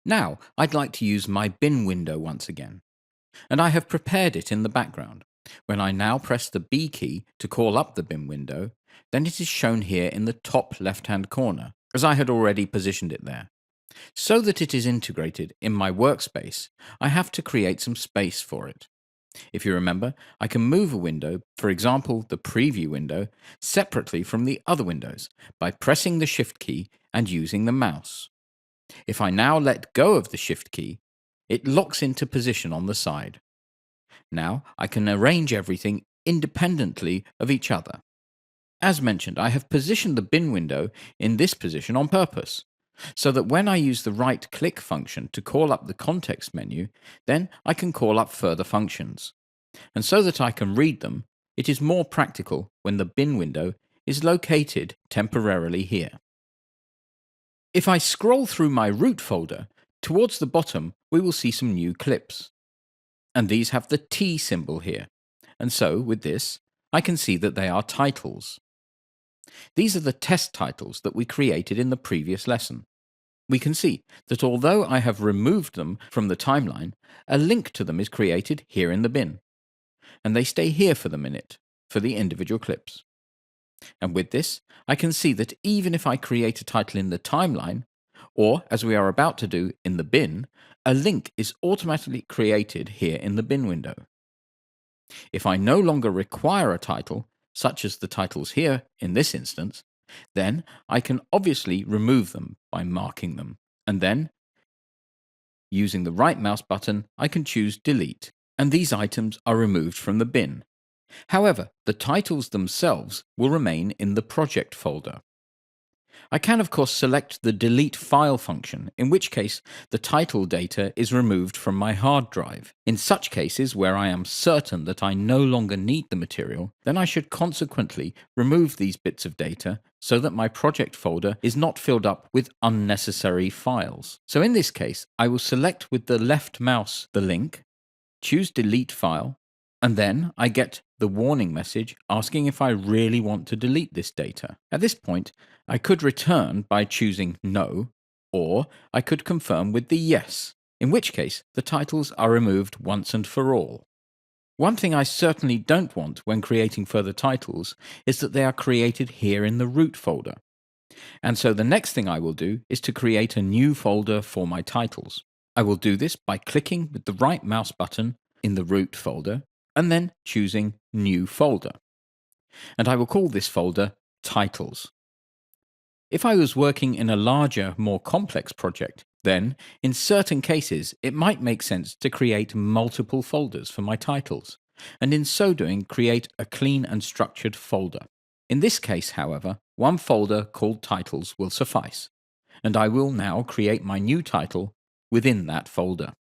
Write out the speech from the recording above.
Now, I'd like to use my bin window once again, and I have prepared it in the background. When I now press the B key to call up the bin window, then it is shown here in the top left-hand corner, as I had already positioned it there. So that it is integrated in my workspace, I have to create some space for it. If you remember, I can move a window, for example the preview window, separately from the other windows by pressing the Shift key and using the mouse. If I now let go of the Shift key, it locks into position on the side. Now I can arrange everything independently of each other. As mentioned, I have positioned the bin window in this position on purpose, so that when I use the right-click function to call up the context menu, then I can call up further functions. And so that I can read them, it is more practical when the bin window is located temporarily here. If I scroll through my root folder, towards the bottom we will see some new clips. And these have the T symbol here. And so, with this, I can see that they are titles. These are the test titles that we created in the previous lesson. We can see that although I have removed them from the timeline, a link to them is created here in the bin. And they stay here for the minute, for the individual clips. And with this, I can see that even if I create a title in the timeline, or as we are about to do in the bin, a link is automatically created here in the bin window. If I no longer require a title, such as the titles here in this instance, then I can obviously remove them by marking them, and then, using the right mouse button, I can choose Delete, and these items are removed from the bin. However, the titles themselves will remain in the project folder. I can of course select the delete file function, in which case the title data is removed from my hard drive. In such cases where I am certain that I no longer need the material, then I should consequently remove these bits of data so that my project folder is not filled up with unnecessary files. So in this case, I will select with the left mouse the link, choose delete file, and then I get the warning message asking if I really want to delete this data. At this point, I could return by choosing no, or I could confirm with the yes, in which case the titles are removed once and for all. One thing I certainly don't want when creating further titles is that they are created here in the root folder. And so the next thing I will do is to create a new folder for my titles. I will do this by clicking with the right mouse button in the root folder and then choosing New Folder. And I will call this folder Titles. If I was working in a larger, more complex project, then, in certain cases, it might make sense to create multiple folders for my titles, and in so doing create a clean and structured folder. In this case, however, one folder called Titles will suffice, and I will now create my new title within that folder.